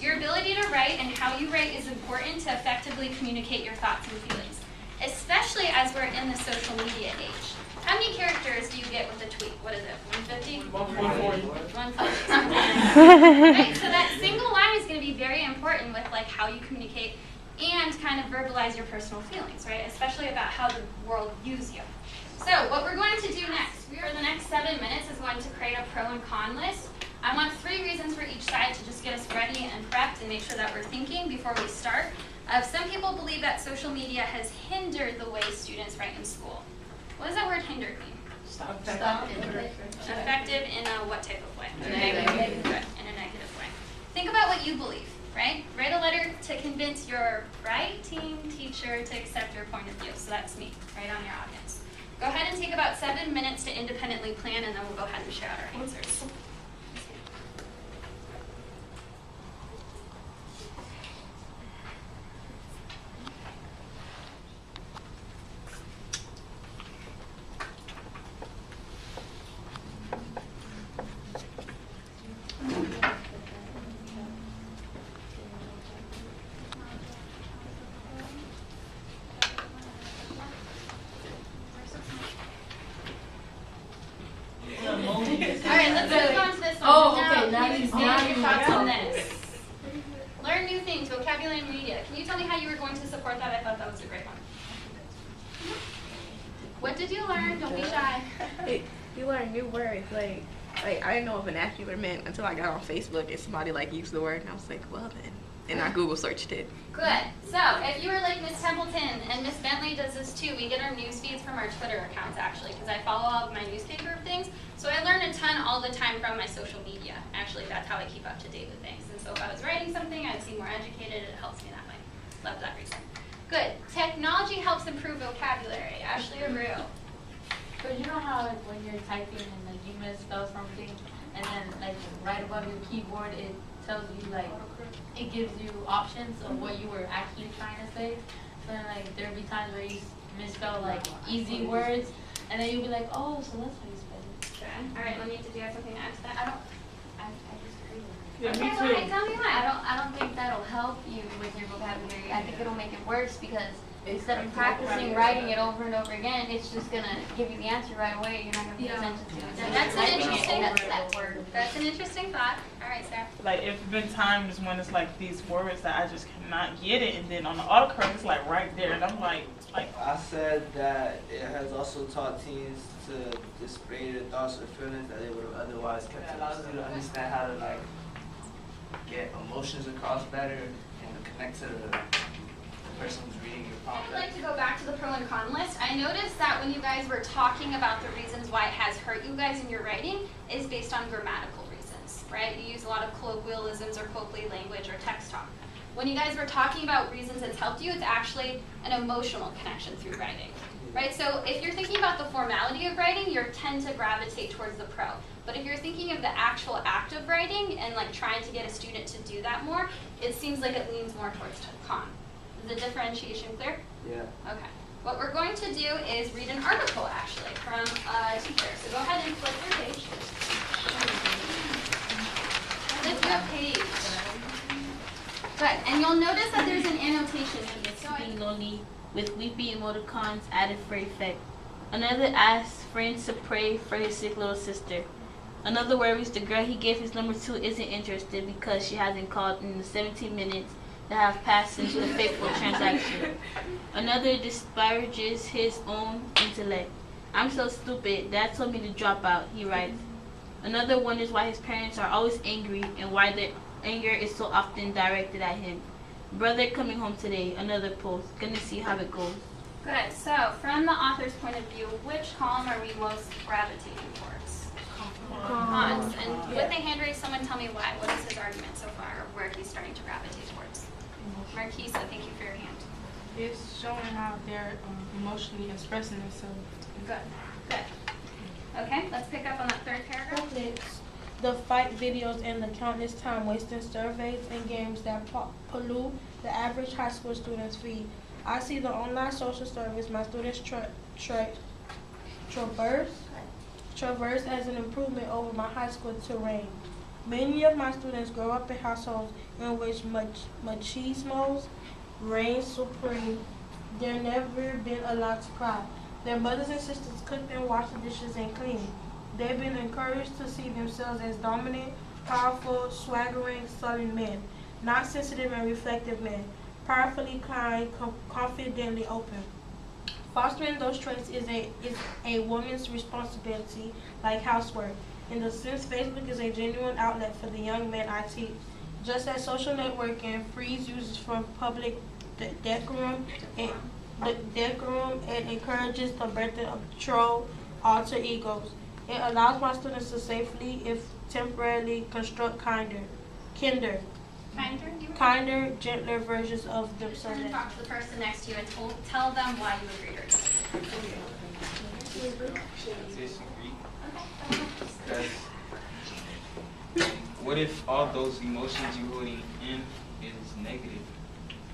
Your ability to write and how you write is important to effectively communicate your thoughts and feelings, especially as we're in the social media age. How many characters do you get with a tweet? What is it, 150? 140. 140. Right, so that single line is going to be very important with like how you communicate and kind of verbalize your personal feelings, right? Especially about how the world views you. So what we're going to do next, for the next 7 minutes, is going to create a pro and con list. I want 3 reasons for each side to just get us ready and prepped and make sure that we're thinking before we start. Some people believe that social media has hindered the way students write in school. What does that word hindered mean? Stop. Effective in a what type of way? In a negative way. Think about what you believe, right? Write a letter to convince your writing teacher to accept your point of view. So that's me, right on your audience. Go ahead and take about 7 minutes to independently plan, and then we'll go ahead and share out our answers. Alright, let's move on to this one. Now you explain your thoughts on this. Learn new things, vocabulary and media. Can you tell me how you were going to support that? I thought that was a great one. What did you learn? Don't be shy. You learn new words. Like I didn't know what vernacular meant until I got on Facebook and somebody like used the word, and I was like, well then. And I Google searched it. Good. So, if you were like Miss Templeton, and Miss Bentley does this too, we get our news feeds from our Twitter accounts actually, because I follow all of my newspaper things. So I learn a ton all the time from my social media. Actually, that's how I keep up to date with things. And so if I was writing something, I'd seem more educated. It helps me that way. Love that reason. Good. Technology helps improve vocabulary. Ashley or Rue? But you know how like, when you're typing and like you misspell something, and then like right above your keyboard it tells you like it gives you options of what you were actually trying to say. So then like there'll be times where you misspell like easy words, and then you'll be like, oh, so that's how you spell it. Good. All right, Lenita, do you have something to add to that? I disagree with you. Okay, why? Tell me why. I don't think that'll help you with your vocabulary. I think it'll make it worse because instead of practicing writing it over and over again, it's just gonna give you the answer right away. You're not gonna pay attention to it. That's an interesting. That word. That's an interesting thought. All right, Sarah. Like, it's been times when it's like these words that I just cannot get it, and then on the autocorrect it's like right there, and I'm like. I said that it has also taught teens to display their thoughts or feelings that they would have otherwise kept. It allows you to understand how to like get emotions across better and connect to the person who's reading your prompt. I'd like to go back to the pro and con list. I noticed that when you guys were talking about the reasons why it has hurt you guys in your writing is based on grammatical reasons, right? You use a lot of colloquialisms or colloquial language or text talk. When you guys were talking about reasons it's helped you, it's actually an emotional connection through writing, right? So if you're thinking about the formality of writing, you tend to gravitate towards the pro. But if you're thinking of the actual act of writing and like trying to get a student to do that more, it seems like it leans more towards con. Is the differentiation clear? Yeah. Okay. What we're going to do is read an article actually from a teacher. So go ahead and flip your page. Flip your page. Good. And you'll notice that there's an annotation in this. Being lonely with weepy emoticons added for effect. Another asks friends to pray for his sick little sister. Another worries the girl he gave his number to isn't interested because she hasn't called in the 17 minutes that have passed since the fateful transaction. Another disparages his own intellect. I'm so stupid. Dad told me to drop out, he writes. Another wonders why his parents are always angry and why their anger is so often directed at him. Brother coming home today, another post. Gonna see how it goes. Good. So from the author's point of view, which column are we most gravitating towards? Cons. And with the hand raise, someone tell me why. What is his argument so far, or where he's starting to gravitate towards? Marquisa, thank you for your hand. It's showing how they're emotionally expressing themselves. Good. Good. Okay, let's pick up on that third paragraph. The fight videos and the countless time-wasting surveys and games that pollute the average high school student's feed. I see the online social service my students traverse as an improvement over my high school terrain. Many of my students grow up in households in which machismo reigns supreme. They've never been allowed to cry. Their mothers and sisters cook and wash the dishes and clean. They've been encouraged to see themselves as dominant, powerful, swaggering, sullen men, not sensitive and reflective men, powerfully kind, confidently open. Fostering those traits is a woman's responsibility, like housework. In the sense, Facebook is a genuine outlet for the young men I teach. Just as social networking frees users from public decorum and encourages the birthing of troll alter egos. It allows my students to safely, if temporarily, construct kinder, gentler versions of themselves. Turn and talk to the person next to you and tell them why you agree or disagree. Disagree. Because what if all those emotions you're holding in is negative,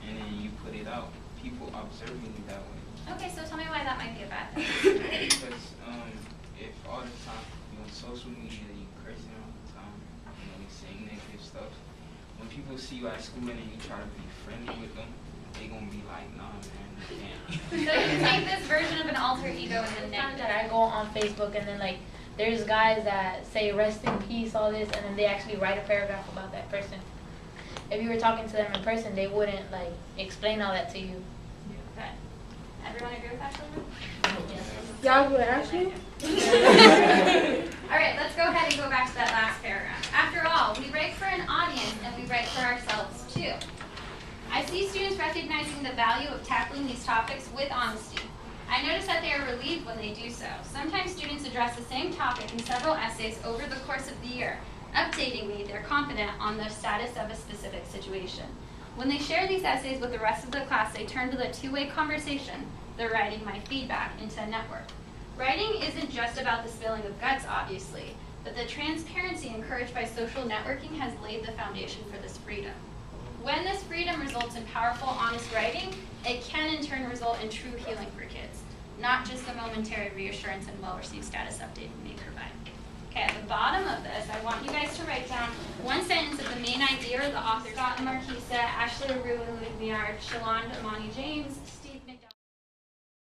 and then you put it out? People observing you that way. Okay, so tell me why that might be a bad thing. Because if all the time you're on social media, you cursing all the time, you saying negative stuff. When people see you at school and then you try to be friendly with them, they gonna be like, nah, man, you can't. So you take this version of an alter ego and then Sometimes negative. that I go on Facebook and then like there's guys that say rest in peace, all this, and then they actually write a paragraph about that person. If you were talking to them in person, they wouldn't like explain all that to you. Okay. Everyone agree with that, children? Y'all would actually? All right, let's go ahead and go back to that last paragraph. After all, we write for an audience and we write for ourselves too. I see students recognizing the value of tackling these topics with honesty. I notice that they are relieved when they do so. Sometimes students address the same topic in several essays over the course of the year. Updating me, they're confident on the status of a specific situation. When they share these essays with the rest of the class, they turn to the two-way conversation, the writing my feedback, into a network. Writing isn't just about the spilling of guts, obviously, but the transparency encouraged by social networking has laid the foundation for this freedom. When this freedom results in powerful, honest writing, it can in turn result in true healing for kids, not just the momentary reassurance and well-received status update we may provide. Okay, at the bottom of this, I want you guys to write down one sentence of the main idea or the author. Scott and Marquisa, Ashley LaRue and Luke Miard, Shalonda, Amani James,